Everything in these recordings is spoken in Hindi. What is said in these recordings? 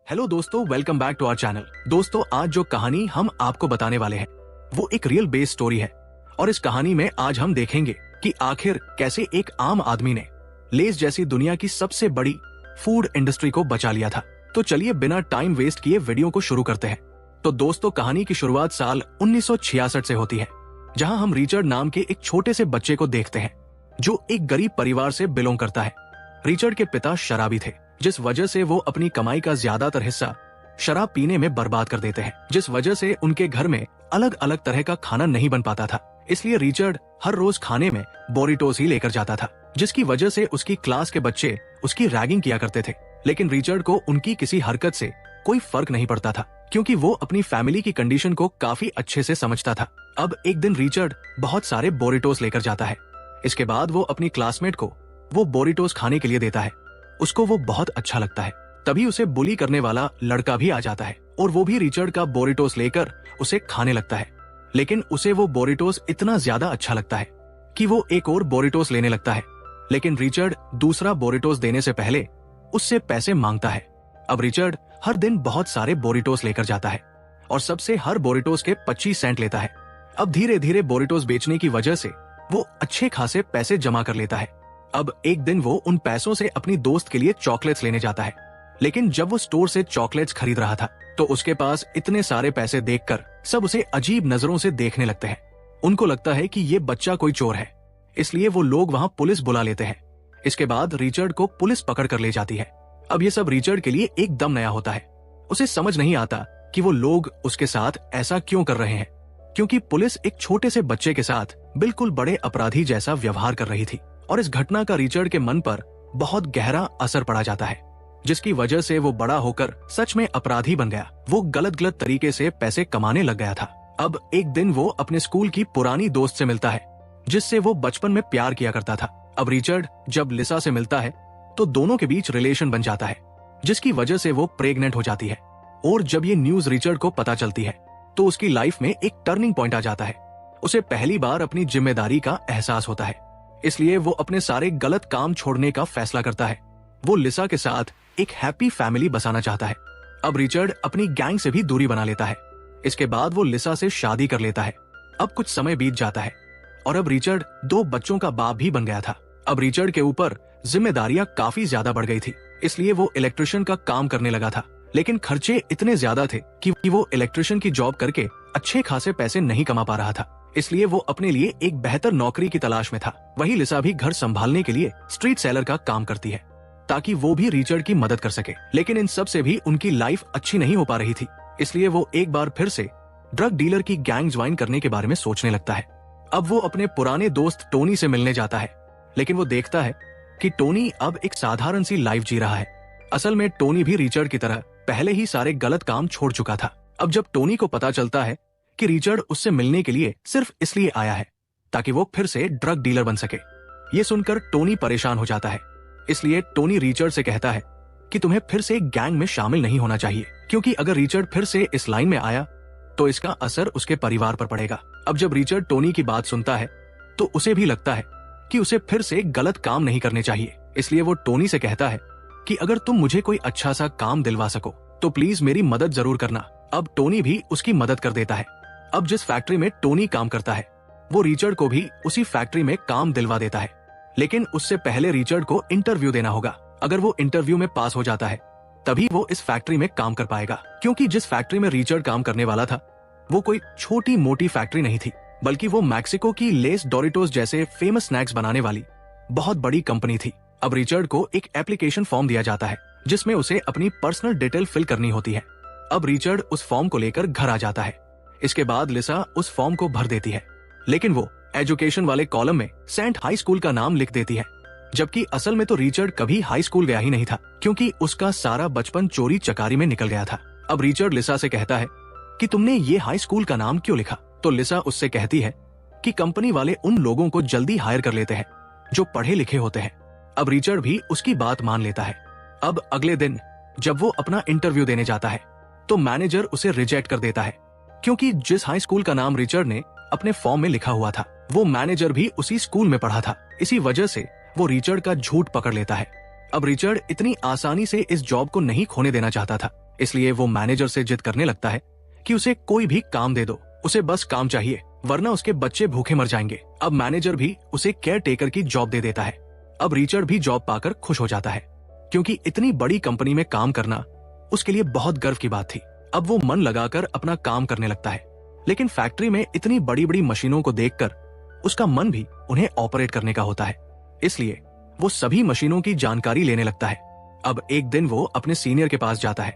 हेलो दोस्तों, welcome back to our channel. दोस्तों, आज जो कहानी हम आपको बताने वाले हैं वो एक रियल बेस्ड स्टोरी है और इस कहानी में आज हम देखेंगे कि आखिर कैसे एक आम आदमी ने लेस जैसी दुनिया की सबसे बड़ी फूड इंडस्ट्री को बचा लिया था। तो चलिए बिना टाइम वेस्ट किए वीडियो को शुरू करते हैं। तो दोस्तों, कहानी की शुरुआत साल 1966 से होती है, जहां हम रिचर्ड नाम के एक छोटे से बच्चे को देखते हैं जो एक गरीब परिवार से बिलोंग करता है। रिचर्ड के पिता शराबी थे, जिस वजह से वो अपनी कमाई का ज्यादातर हिस्सा शराब पीने में बर्बाद कर देते हैं, जिस वजह से उनके घर में अलग अलग तरह का खाना नहीं बन पाता था। इसलिए रिचर्ड हर रोज खाने में बोरिटोस ही लेकर जाता था, जिसकी वजह से उसकी क्लास के बच्चे उसकी रैगिंग किया करते थे। लेकिन रिचर्ड को उनकी किसी हरकत से कोई फर्क नहीं पड़ता था, क्योंकि वो अपनी फैमिली की कंडीशन को काफी अच्छे से समझता था। अब एक दिन रिचर्ड बहुत सारे बोरिटोस लेकर जाता है। इसके बाद वो अपनी क्लासमेट को वो बोरिटोस खाने के लिए देता है। उसको वो बहुत अच्छा लगता है। तभी उसे बुली करने वाला लड़का भी आ जाता है और वो भी रिचर्ड का बोरिटोस लेकर उसे खाने लगता है। लेकिन उसे वो बोरिटोस इतना ज्यादा अच्छा लगता है कि वो एक और बोरिटोस लेने लगता है। लेकिन रिचर्ड दूसरा बोरिटोस देने से पहले उससे पैसे मांगता है। अब रिचर्ड हर दिन बहुत सारे बोरिटोस लेकर जाता है और सबसे हर बोरिटोस के 25 सेंट लेता है। अब धीरे धीरे बोरिटोस बेचने की वजह से वो अच्छे खासे पैसे जमा कर लेता है। अब एक दिन वो उन पैसों से अपनी दोस्त के लिए चॉकलेट्स लेने जाता है। लेकिन जब वो स्टोर से चॉकलेट्स खरीद रहा था तो उसके पास इतने सारे पैसे देखकर सब उसे अजीब नजरों से देखने लगते हैं। उनको लगता है कि ये बच्चा कोई चोर है, इसलिए वो लोग वहां पुलिस बुला लेते हैं। इसके बाद रिचर्ड को पुलिस पकड़ कर ले जाती है। अब ये सब रिचर्ड के लिए एकदम नया होता है। उसे समझ नहीं आता कि वो लोग उसके साथ ऐसा क्यों कर रहे हैं, क्योंकि पुलिस एक छोटे से बच्चे के साथ बिल्कुल बड़े अपराधी जैसा व्यवहार कर रही थी। और इस घटना का रिचर्ड के मन पर बहुत गहरा असर पड़ा जाता है, जिसकी वजह से वो बड़ा होकर सच में अपराधी बन गया। वो गलत गलत तरीके से पैसे कमाने लग गया था। अब एक दिन वो अपने स्कूल की पुरानी दोस्त से मिलता है, जिससे वो बचपन में प्यार किया करता था। अब रिचर्ड जब लिसा से मिलता है तो दोनों के बीच रिलेशन बन जाता है, जिसकी वजह से वो प्रेग्नेंट हो जाती है। और जब ये न्यूज रिचर्ड को पता चलती है तो उसकी लाइफ में एक टर्निंग पॉइंट आ जाता है। उसे पहली बार अपनी जिम्मेदारी का एहसास होता है, इसलिए वो अपने सारे गलत काम छोड़ने का फैसला करता है। वो लिसा के साथ एक हैप्पी फैमिली बसाना चाहता है। अब रिचर्ड अपनी गैंग से भी दूरी बना लेता है। इसके बाद वो लिसा से शादी कर लेता है। अब कुछ समय बीत जाता है और अब रिचर्ड 2 बच्चों का बाप भी बन गया था। अब रिचर्ड के ऊपर जिम्मेदारियां काफी ज्यादा बढ़ गई थी, इसलिए वो इलेक्ट्रिशियन का काम करने लगा था। लेकिन खर्चे इतने ज्यादा थे कि वो इलेक्ट्रिशियन की जॉब करके अच्छे खासे पैसे नहीं कमा पा रहा था। इसलिए वो अपने लिए एक बेहतर नौकरी की तलाश में था। वही लिसा भी घर संभालने के लिए स्ट्रीट सेलर का काम करती है, ताकि वो भी रिचर्ड की मदद कर सके। लेकिन इन सब से भी उनकी लाइफ अच्छी नहीं हो पा रही थी, इसलिए वो एक बार फिर से ड्रग डीलर की गैंग ज्वाइन करने के बारे में सोचने लगता है। अब वो अपने पुराने दोस्त टोनी से मिलने जाता है, लेकिन वो देखता है कि टोनी अब एक साधारण सी लाइफ जी रहा है। असल में टोनी भी रिचर्ड की तरह पहले ही सारे गलत काम छोड़ चुका था। अब जब टोनी को पता चलता है कि रिचर्ड उससे मिलने के लिए सिर्फ इसलिए आया है ताकि वो फिर से ड्रग डीलर बन सके, ये सुनकर टोनी परेशान हो जाता है। इसलिए टोनी रिचर्ड से कहता है कि तुम्हें फिर से गैंग में शामिल नहीं होना चाहिए, क्योंकि अगर रिचर्ड फिर से इस लाइन में आया तो इसका असर उसके परिवार पर पड़ेगा। अब जब रिचर्ड टोनी की बात सुनता है तो उसे भी लगता है कि उसे फिर से गलत काम नहीं करने चाहिए। इसलिए वो टोनी से कहता है कि अगर तुम मुझे कोई अच्छा सा काम दिलवा सको तो प्लीज मेरी मदद जरूर करना। अब टोनी भी उसकी मदद कर देता है। अब जिस फैक्ट्री में टोनी काम करता है वो रिचर्ड को भी उसी फैक्ट्री में काम दिलवा देता है। लेकिन उससे पहले रिचर्ड को इंटरव्यू देना होगा। अगर वो इंटरव्यू में पास हो जाता है तभी वो इस फैक्ट्री में काम कर पाएगा, क्योंकि जिस फैक्ट्री में रिचर्ड काम करने वाला था वो कोई छोटी मोटी फैक्ट्री नहीं थी, बल्कि वो मैक्सिको की लेस डोरिटोस जैसे फेमस स्नैक्स बनाने वाली बहुत बड़ी कंपनी थी। अब रिचर्ड को एक एप्लीकेशन फॉर्म दिया जाता है, जिसमें उसे अपनी पर्सनल डिटेल फिल करनी होती है। अब रिचर्ड उस फॉर्म को लेकर घर आ जाता है। इसके बाद लिसा उस फॉर्म को भर देती है, लेकिन वो एजुकेशन वाले कॉलम में सेंट हाई स्कूल का नाम लिख देती है, जबकि असल में तो रिचर्ड कभी हाई स्कूल गया ही नहीं था, क्योंकि उसका सारा बचपन चोरी चकारी में निकल गया था। अब रिचर्ड लिसा से कहता है कि तुमने ये हाई स्कूल का नाम क्यों लिखा? तो लिसा उससे कहती है कि कंपनी वाले उन लोगों को जल्दी हायर कर लेते हैं जो पढ़े लिखे होते हैं। अब रिचर्ड भी उसकी बात मान लेता है। अब अगले दिन जब वो अपना इंटरव्यू देने जाता है तो मैनेजर उसे रिजेक्ट कर देता है, क्योंकि जिस हाई स्कूल का नाम रिचर्ड ने अपने फॉर्म में लिखा हुआ था वो मैनेजर भी उसी स्कूल में पढ़ा था। इसी वजह से वो रिचर्ड का झूठ पकड़ लेता है। अब रिचर्ड इतनी आसानी से इस जॉब को नहीं खोने देना चाहता था, इसलिए वो मैनेजर से जिद करने लगता है कि उसे कोई भी काम दे दो, उसे बस काम चाहिए, वरना उसके बच्चे भूखे मर जाएंगे। अब मैनेजर भी उसे केयर टेकर की जॉब दे देता है। अब रिचर्ड भी जॉब पाकर खुश हो जाता है, क्योंकि इतनी बड़ी कंपनी में काम करना उसके लिए बहुत गर्व की बात थी। अब वो मन लगाकर अपना काम करने लगता है, लेकिन फैक्ट्री में इतनी बड़ी बड़ी मशीनों को देखकर उसका मन भी उन्हें ऑपरेट करने का होता है, इसलिए वो सभी मशीनों की जानकारी लेने लगता है। अब एक दिन वो अपने सीनियर के पास जाता है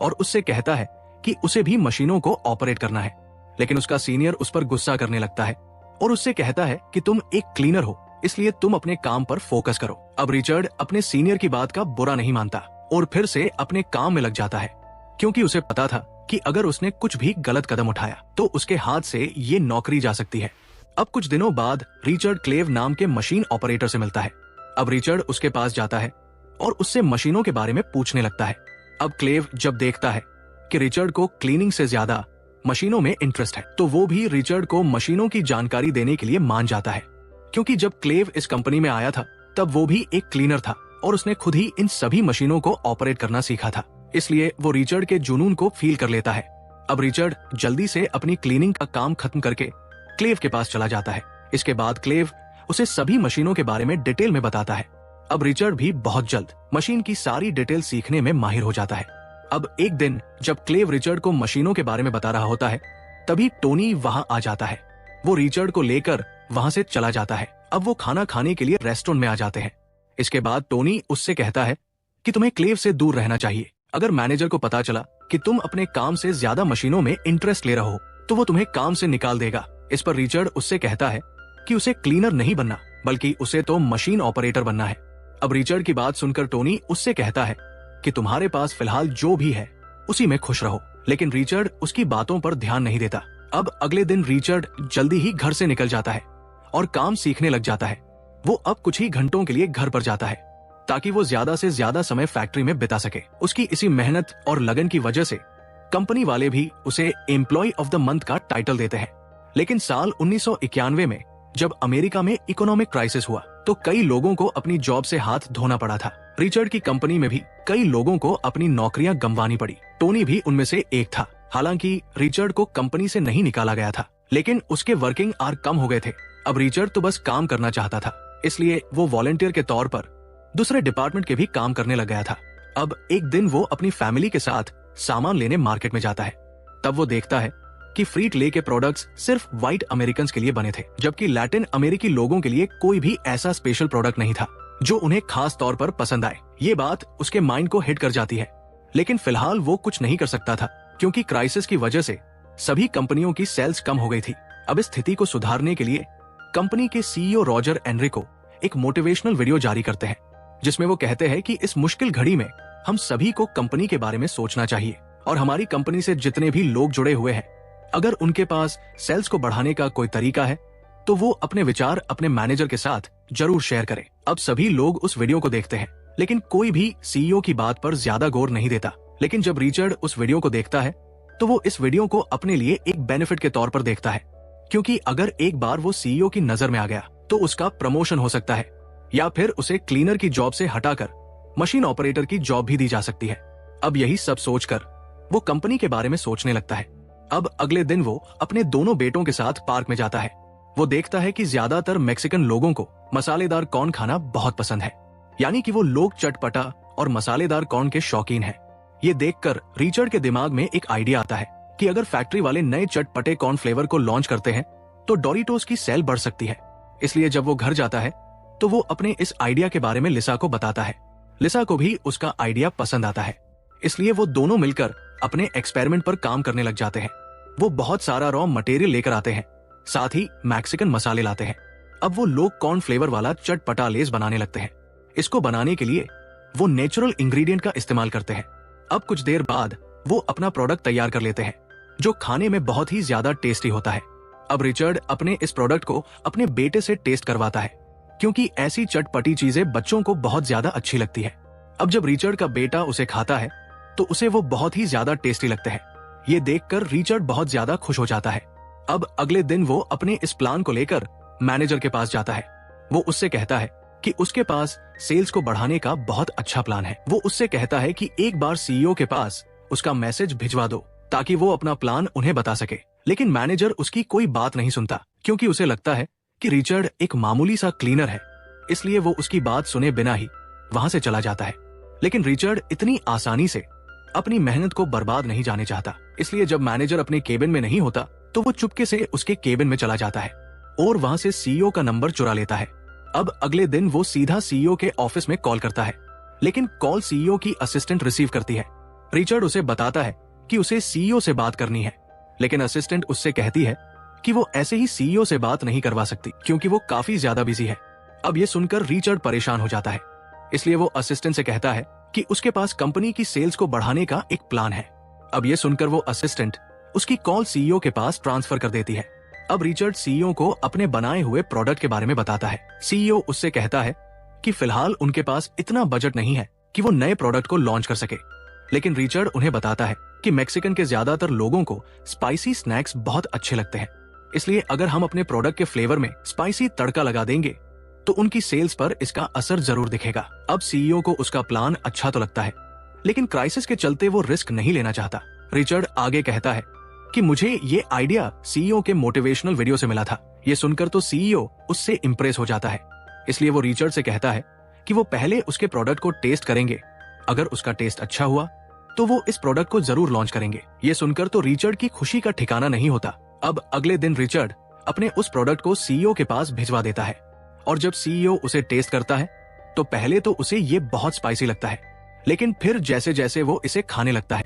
और उससे कहता है कि उसे भी मशीनों को ऑपरेट करना है, लेकिन उसका सीनियर उस पर गुस्सा करने लगता है और उससे कहता है कि तुम एक क्लीनर हो, इसलिए तुम अपने काम पर फोकस करो। अब रिचर्ड अपने सीनियर की बात का बुरा नहीं मानता और फिर से अपने काम में लग जाता है, क्योंकि उसे पता था कि अगर उसने कुछ भी गलत कदम उठाया तो उसके हाथ से ये नौकरी जा सकती है। अब कुछ दिनों बाद रिचर्ड क्लेव नाम के मशीन ऑपरेटर से मिलता है। अब रिचर्ड उसके पास जाता है और उससे मशीनों के बारे में पूछने लगता है। अब क्लेव जब देखता है कि रिचर्ड को क्लीनिंग से ज्यादा मशीनों में इंटरेस्ट है, तो वो भी रिचर्ड को मशीनों की जानकारी देने के लिए मान जाता है, क्योंकि जब क्लेव इस कंपनी में आया था तब वो भी एक क्लीनर था और उसने खुद ही इन सभी मशीनों को ऑपरेट करना सीखा था, इसलिए वो रिचर्ड के जुनून को फील कर लेता है। अब रिचर्ड जल्दी से अपनी क्लीनिंग का काम खत्म करके क्लेव के पास चला जाता है। इसके बाद क्लेव उसे सभी मशीनों के बारे में डिटेल में बताता है। अब रिचर्ड भी बहुत जल्द मशीन की सारी डिटेल सीखने में माहिर हो जाता है। अब एक दिन जब क्लेव रिचर्ड को मशीनों के बारे में बता रहा होता है, तभी टोनी वहां आ जाता है। वो रिचर्ड को लेकर वहां से चला जाता है। अब वो खाना खाने के लिए रेस्टोरेंट में आ जाते हैं। इसके बाद टोनी उससे कहता है कि तुम्हें क्लेव से दूर रहना चाहिए। अगर मैनेजर को पता चला कि तुम अपने काम से ज्यादा मशीनों में इंटरेस्ट ले रहे हो तो वो तुम्हें काम से निकाल देगा। इस पर रिचर्ड उससे कहता है कि उसे क्लीनर नहीं बनना, बल्कि उसे तो मशीन ऑपरेटर बनना है। अब रिचर्ड की बात सुनकर टोनी उससे कहता है कि तुम्हारे पास फिलहाल जो भी है उसी में खुश रहो, लेकिन रिचर्ड उसकी बातों पर ध्यान नहीं देता। अब अगले दिन रिचर्ड जल्दी ही घर से निकल जाता है और काम सीखने लग जाता है। वो अब कुछ ही घंटों के लिए घर पर जाता है ताकि वो ज्यादा से ज्यादा समय फैक्ट्री में बिता सके। उसकी इसी मेहनत और लगन की वजह से कंपनी वाले भी उसे एम्प्लॉय ऑफ द मंथ का टाइटल देते हैं। लेकिन साल 1991 में जब अमेरिका में इकोनॉमिक क्राइसिस हुआ तो कई लोगों को अपनी जॉब से हाथ धोना पड़ा था। रिचर्ड की कंपनी में भी कई लोगों को अपनी नौकरियां गंवानी पड़ी। टोनी भी उनमें से एक था। हालांकि रिचर्ड को कंपनी से नहीं निकाला गया था, लेकिन उसके वर्किंग आवर कम हो गए थे। अब रिचर्ड तो बस काम करना चाहता था, इसलिए वो वॉलंटियर के तौर पर दूसरे डिपार्टमेंट के भी काम करने लग गया था। अब एक दिन वो अपनी फैमिली के साथ सामान लेने मार्केट में जाता है। तब वो देखता है कि फ्रीट ले के प्रोडक्ट्स सिर्फ व्हाइट अमेरिकन के लिए बने थे, जबकि लैटिन अमेरिकी लोगों के लिए कोई भी ऐसा स्पेशल प्रोडक्ट नहीं था जो उन्हें खास तौर पर पसंद आए। ये बात उसके माइंड को हिट कर जाती है, लेकिन फिलहाल वो कुछ नहीं कर सकता था, क्योंकि क्राइसिस की वजह से सभी कंपनियों की सेल्स कम हो गई थी। अब इस स्थिति को सुधारने के लिए कंपनी के सीईओ रॉजर एनरिको एक मोटिवेशनल वीडियो जारी करते हैं, जिसमें वो कहते हैं कि इस मुश्किल घड़ी में हम सभी को कंपनी के बारे में सोचना चाहिए और हमारी कंपनी से जितने भी लोग जुड़े हुए हैं, अगर उनके पास सेल्स को बढ़ाने का कोई तरीका है तो वो अपने विचार अपने मैनेजर के साथ जरूर शेयर करें। अब सभी लोग उस वीडियो को देखते हैं, लेकिन कोई भी सीईओ की बात पर ज्यादा गौर नहीं देता। लेकिन जब रिचर्ड उस वीडियो को देखता है तो वो इस वीडियो को अपने लिए एक बेनिफिट के तौर पर देखता है, क्योंकि अगर एक बार वो सीईओ की नजर में आ गया तो उसका प्रमोशन हो सकता है, या फिर उसे क्लीनर की जॉब से हटाकर मशीन ऑपरेटर की जॉब भी दी जा सकती है। अब यही सब सोचकर वो कंपनी के बारे में सोचने लगता है। अब अगले दिन वो अपने दोनों बेटों के साथ पार्क में जाता है। वो देखता है कि ज्यादातर मैक्सिकन लोगों को मसालेदार कॉर्न खाना बहुत पसंद है, यानी कि वो लोग चटपटा और मसालेदार कॉर्न के शौकीन हैं। ये देखकर रिचर्ड के दिमाग में एक आइडिया आता है कि अगर फैक्ट्री वाले नए चटपटे कॉर्न फ्लेवर को लॉन्च करते हैं तो डोरिटोस की सेल बढ़ सकती है। इसलिए जब वो घर जाता है तो वो अपने इस आइडिया के बारे में लिसा को बताता है। लिसा को भी उसका आइडिया पसंद आता है, इसलिए वो दोनों मिलकर अपने एक्सपेरिमेंट पर काम करने लग जाते हैं। वो बहुत सारा रॉ मटेरियल लेकर आते हैं, साथ ही मैक्सिकन मसाले लाते हैं। अब वो लोग कॉर्न फ्लेवर वाला चटपटा लेस बनाने लगते हैं। इसको बनाने के लिए वो नेचुरल इंग्रेडिएंट का इस्तेमाल करते हैं। अब कुछ देर बाद वो अपना प्रोडक्ट तैयार कर लेते हैं, जो खाने में बहुत ही ज्यादा टेस्टी होता है। अब रिचर्ड अपने इस प्रोडक्ट को अपने बेटे से टेस्ट करवाता है, क्योंकि ऐसी चटपटी चीजें बच्चों को बहुत ज्यादा अच्छी लगती है। अब जब रिचर्ड का बेटा उसे खाता है तो उसे वो बहुत ही ज्यादा टेस्टी लगते हैं। ये देखकर रिचर्ड बहुत ज्यादा खुश हो जाता है। अब अगले दिन वो अपने इस प्लान को लेकर मैनेजर के पास जाता है। वो उससे कहता है कि उसके पास सेल्स को बढ़ाने का बहुत अच्छा प्लान है। वो उससे कहता है कि एक बार सीईओ के पास उसका मैसेज भिजवा दो ताकि वो अपना प्लान उन्हें बता सके। लेकिन मैनेजर उसकी कोई बात नहीं सुनता क्योंकि उसे लगता है कि रिचर्ड एक मामूली सा क्लीनर है, इसलिए वो उसकी बात सुने बिना ही वहां से चला जाता है। लेकिन रिचर्ड इतनी आसानी से अपनी मेहनत को बर्बाद नहीं जाने चाहता, इसलिए जब मैनेजर अपने केबिन में नहीं होता तो वो चुपके से उसके केबिन में चला जाता है और वहां से सीईओ का नंबर चुरा लेता है। अब अगले दिन वो सीधा सीईओ के ऑफिस में कॉल करता है, लेकिन कॉल सीईओ की असिस्टेंट रिसीव करती है। रिचर्ड उसे बताता है कि उसे सीईओ से बात करनी है, लेकिन असिस्टेंट उससे कहती है कि वो ऐसे ही सीईओ से बात नहीं करवा सकती क्योंकि वो काफी ज्यादा बिजी है। अब ये सुनकर रिचर्ड परेशान हो जाता है, इसलिए वो असिस्टेंट से कहता है कि उसके पास कंपनी की सेल्स को बढ़ाने का एक प्लान है। अब ये सुनकर वो असिस्टेंट उसकी कॉल सीईओ के पास ट्रांसफर कर देती है। अब रिचर्ड सीईओ को अपने बनाए हुए प्रोडक्ट के बारे में बताता है। सीईओ उससे कहता है कि फिलहाल उनके पास इतना बजट नहीं है कि वो नए प्रोडक्ट को लॉन्च कर सके, लेकिन रिचर्ड उन्हें बताता है कि मैक्सिकन के ज्यादातर लोगों को स्पाइसी स्नैक्स बहुत अच्छे लगते हैं, इसलिए अगर हम अपने प्रोडक्ट के फ्लेवर में स्पाइसी तड़का लगा देंगे तो उनकी सेल्स पर इसका असर जरूर दिखेगा। अब सीईओ को उसका प्लान अच्छा तो लगता है, लेकिन क्राइसिस के चलते वो रिस्क नहीं लेना चाहता। रिचर्ड आगे कहता है कि मुझे ये आइडिया सीईओ के मोटिवेशनल वीडियो से मिला था। ये सुनकर तो सीईओ उससे इंप्रेस हो जाता है, इसलिए वो रिचर्ड से कहता है कि वो पहले उसके प्रोडक्ट को टेस्ट करेंगे, अगर उसका टेस्ट अच्छा हुआ तो वो इस प्रोडक्ट को जरूर लॉन्च करेंगे। ये सुनकर तो रिचर्ड की खुशी का ठिकाना नहीं होता। अब अगले दिन रिचर्ड अपने उस प्रोडक्ट को सीईओ के पास भिजवा देता है और जब सीईओ उसे टेस्ट करता है तो पहले तो उसे ये बहुत स्पाइसी लगता है, लेकिन फिर जैसे जैसे वो इसे खाने लगता है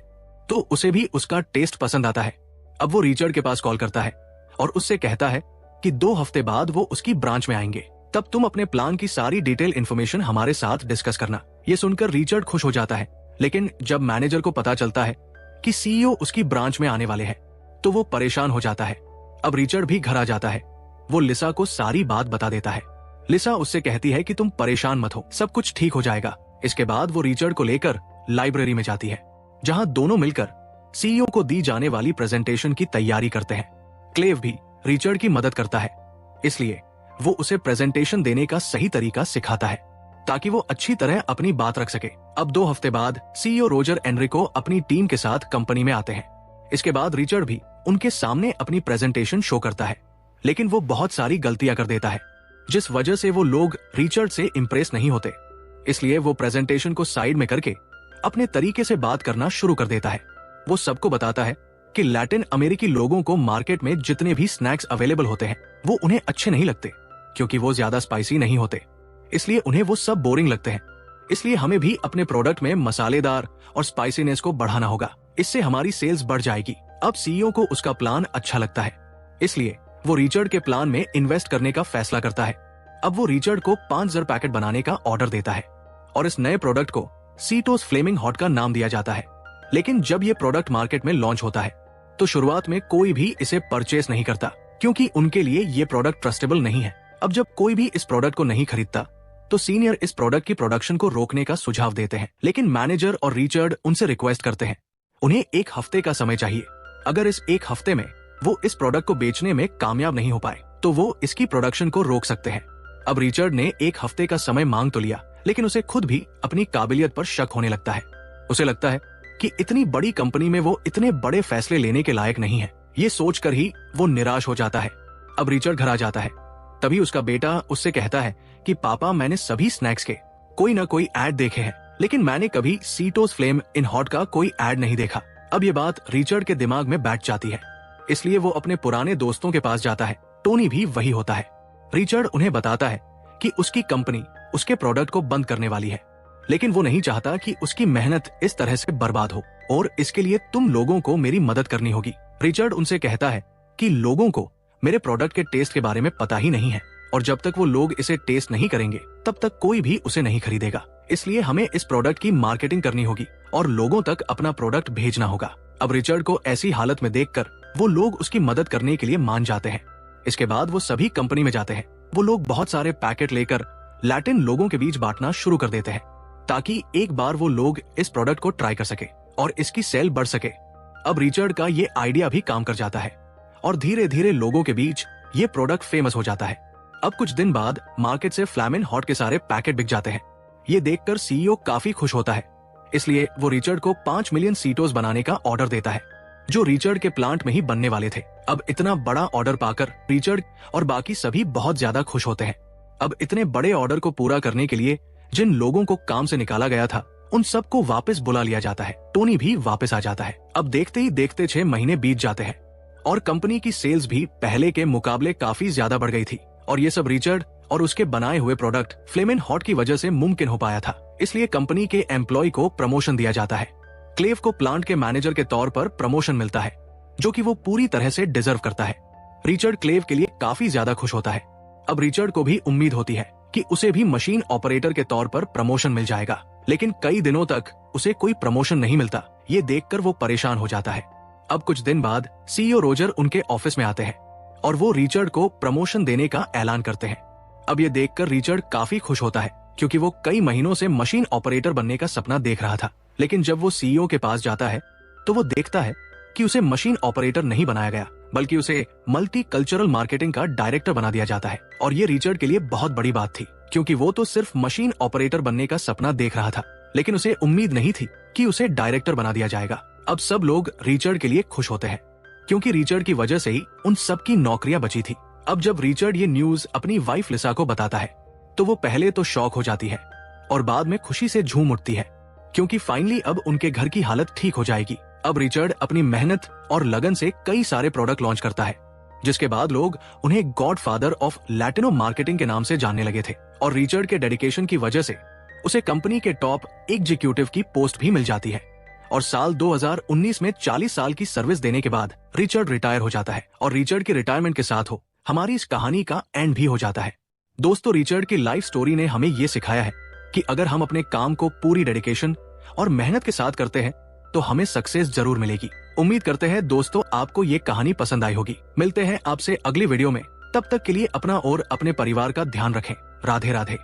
तो उसे भी उसका टेस्ट पसंद आता है। अब वो रिचर्ड के पास कॉल करता है और उससे कहता है कि 2 हफ्ते बाद वो उसकी ब्रांच में आएंगे, तब तुम अपने प्लान की सारी डिटेल इन्फॉर्मेशन हमारे साथ डिस्कस करना। ये सुनकर रिचर्ड खुश हो जाता है, लेकिन जब मैनेजर को पता चलता है कि सीईओ उसकी ब्रांच में आने वाले हैं तो वो परेशान हो जाता है। अब रिचर्ड भी घर आ जाता है। वो लिसा को सारी बात बता देता है। लिसा उससे कहती है कि तुम परेशान मत हो, सब कुछ ठीक हो जाएगा। इसके बाद वो रिचर्ड को लेकर लाइब्रेरी में जाती है, जहां दोनों मिलकर सीईओ को दी जाने वाली प्रेजेंटेशन की तैयारी करते हैं। क्लेव भी रिचर्ड की मदद करता है, इसलिए वो उसे प्रेजेंटेशन देने का सही तरीका सिखाता है ताकि वो अच्छी तरह अपनी बात रख सके। अब 2 हफ्ते बाद सीईओ रोजर एनरिको अपनी टीम के साथ कंपनी में आते हैं। इसके बाद रिचर्ड भी उनके सामने अपनी प्रेजेंटेशन शो करता है, लेकिन वो बहुत सारी गलतियां कर देता है, जिस वजह से वो लोग रिचर्ड से इंप्रेस नहीं होते। इसलिए वो प्रेजेंटेशन को साइड में करके अपने तरीके से बात करना शुरू कर देता है। वो सबको बताता है कि लैटिन अमेरिकी लोगों को मार्केट में जितने भी स्नैक्स अवेलेबल होते हैं वो उन्हें अच्छे नहीं लगते क्योंकि वो ज्यादा स्पाइसी नहीं होते, इसलिए उन्हें वो सब बोरिंग लगते हैं। इसलिए हमें भी अपने प्रोडक्ट में मसालेदार और स्पाइसीनेस को बढ़ाना होगा, इससे हमारी सेल्स बढ़ जाएगी। अब सीईओ को उसका प्लान अच्छा लगता है, इसलिए वो रिचर्ड के प्लान में इन्वेस्ट करने का फैसला करता है। अब वो रिचर्ड को 5000 पैकेट बनाने का ऑर्डर देता है और इस नए प्रोडक्ट को सीटोस फ्लेमिंग हॉट का नाम दिया जाता है। लेकिन जब ये प्रोडक्ट मार्केट में लॉन्च होता है तो शुरुआत में कोई भी इसे परचेस नहीं करता क्योंकि उनके लिए ये प्रोडक्ट ट्रस्टेबल नहीं है। अब जब कोई भी इस प्रोडक्ट को नहीं खरीदता तो सीनियर इस प्रोडक्ट की प्रोडक्शन को रोकने का सुझाव देते हैं, लेकिन मैनेजर और रिचर्ड उनसे रिक्वेस्ट करते हैं उन्हें 1 हफ्ते का समय चाहिए। अगर इस 1 हफ्ते में वो इस प्रोडक्ट को बेचने में कामयाब नहीं हो पाए तो वो इसकी प्रोडक्शन को रोक सकते हैं। अब रिचर्ड ने 1 हफ्ते का समय मांग तो लिया, लेकिन उसे खुद भी अपनी काबिलियत पर शक होने लगता है। उसे लगता है कि इतनी बड़ी कंपनी में वो इतने बड़े फैसले लेने के लायक नहीं है। ये सोचकर ही वो निराश हो जाता है। अब रिचर्ड घर आ जाता है, तभी उसका बेटा उससे कहता है कि पापा, मैंने सभी स्नैक्स के कोई ना कोई ऐड देखे हैं, लेकिन मैंने कभी सीटोस फ्लेम इन हॉट का कोई ऐड नहीं देखा। अब ये बात रिचर्ड के दिमाग में बैठ जाती है, इसलिए वो अपने पुराने दोस्तों के पास जाता है। टोनी भी वही होता है। रिचर्ड उन्हें बताता है कि उसकी कंपनी उसके प्रोडक्ट को बंद करने वाली है, लेकिन वो नहीं चाहता कि उसकी मेहनत इस तरह से बर्बाद हो और इसके लिए तुम लोगों को मेरी मदद करनी होगी। रिचर्ड उनसे कहता है कि लोगों को मेरे प्रोडक्ट के टेस्ट के बारे में पता ही नहीं है और जब तक वो लोग इसे टेस्ट नहीं करेंगे तब तक कोई भी उसे नहीं खरीदेगा। इसलिए हमें इस प्रोडक्ट की मार्केटिंग करनी होगी और लोगों तक अपना प्रोडक्ट भेजना होगा। अब रिचर्ड को ऐसी हालत में देखकर वो लोग उसकी मदद करने के लिए मान जाते हैं। इसके बाद वो सभी कंपनी में जाते हैं। वो लोग बहुत सारे पैकेट लेकर लैटिन लोगों के बीच बांटना शुरू कर देते हैं ताकि एक बार वो लोग इस प्रोडक्ट को ट्राई कर सके और इसकी सेल बढ़ सके। अब रिचर्ड का ये आइडिया भी काम कर जाता है और धीरे धीरे लोगों के बीच ये प्रोडक्ट फेमस हो जाता है। अब कुछ दिन बाद मार्केट से फ्लेमिंग हॉट के सारे पैकेट बिक जाते हैं। ये देखकर सीईओ काफी खुश होता है, इसलिए वो रिचर्ड को 5 मिलियन सीटोस बनाने का ऑर्डर देता है, जो रिचर्ड के प्लांट में ही बनने वाले थे। अब इतना बड़ा ऑर्डर पाकर रिचर्ड और बाकी सभी बहुत ज्यादा खुश होते हैं। अब इतने बड़े ऑर्डर को पूरा करने के लिए जिन लोगों को काम से निकाला गया था, उन सबको वापस बुला लिया जाता है। टोनी भी वापस आ जाता है। अब देखते ही देखते 6 महीने बीत जाते हैं और कंपनी की सेल्स भी पहले के मुकाबले काफी ज्यादा बढ़ गई थी। और ये सब रिचर्ड और उसके बनाए हुए प्रोडक्ट फ्लेमिन हॉट की वजह से मुमकिन हो पाया था। इसलिए कंपनी के एम्प्लॉय को प्रमोशन दिया जाता है। क्लेव को प्लांट के मैनेजर के तौर पर प्रमोशन मिलता है, जो कि वो पूरी तरह से डिजर्व करता है। रिचर्ड क्लेव के लिए काफी ज्यादा खुश होता है। अब रिचर्ड को भी उम्मीद होती है कि उसे भी मशीन ऑपरेटर के तौर पर प्रमोशन मिल जाएगा, लेकिन कई दिनों तक उसे कोई प्रमोशन नहीं मिलता। ये देखकर वो परेशान हो जाता है। अब कुछ दिन बाद सीईओ रोजर उनके ऑफिस में आते हैं और वो रिचर्ड को प्रमोशन देने का ऐलान करते हैं। अब ये देखकर रिचर्ड काफी खुश होता है, क्योंकि वो कई महीनों से मशीन ऑपरेटर बनने का सपना देख रहा था। लेकिन जब वो सीईओ के पास जाता है तो वो देखता है कि उसे मशीन ऑपरेटर नहीं बनाया गया, बल्कि उसे मल्टी कल्चरल मार्केटिंग का डायरेक्टर बना दिया जाता है। और ये रिचर्ड के लिए बहुत बड़ी बात थी, क्योंकि वो तो सिर्फ मशीन ऑपरेटर बनने का सपना देख रहा था, लेकिन उसे उम्मीद नहीं थी कि उसे डायरेक्टर बना दिया जाएगा। अब सब लोग रिचर्ड के लिए खुश होते हैं, क्योंकि रिचर्ड की वजह से ही उन सबकी नौकरियां बची थी। अब जब रिचर्ड ये न्यूज अपनी वाइफ लिसा को बताता है तो वो पहले तो शॉक हो जाती है और बाद में खुशी से झूम उठती है, क्योंकि फाइनली अब उनके घर की हालत ठीक हो जाएगी। अब रिचर्ड अपनी मेहनत और लगन से कई सारे प्रोडक्ट लॉन्च करता है, जिसके बाद लोग उन्हें God father of Latino marketing के नाम से जानने लगे थे। और रिचर्ड के डेडिकेशन की वजह से उसे कंपनी के टॉप एग्जीक्यूटिव की पोस्ट भी मिल जाती है। और साल 2019 में 40 साल की सर्विस देने के बाद रिचर्ड रिटायर हो जाता है। और रिचर्ड के रिटायरमेंट के साथ हो हमारी इस कहानी का एंड भी हो जाता है। दोस्तों, रिचर्ड की लाइफ स्टोरी ने हमें ये सिखाया है कि अगर हम अपने काम को पूरी डेडिकेशन और मेहनत के साथ करते हैं तो हमें सक्सेस जरूर मिलेगी। उम्मीद करते हैं दोस्तों आपको ये कहानी पसंद आई होगी। मिलते हैं आपसे अगली वीडियो में। तब तक के लिए अपना और अपने परिवार का ध्यान रखें। राधे राधे।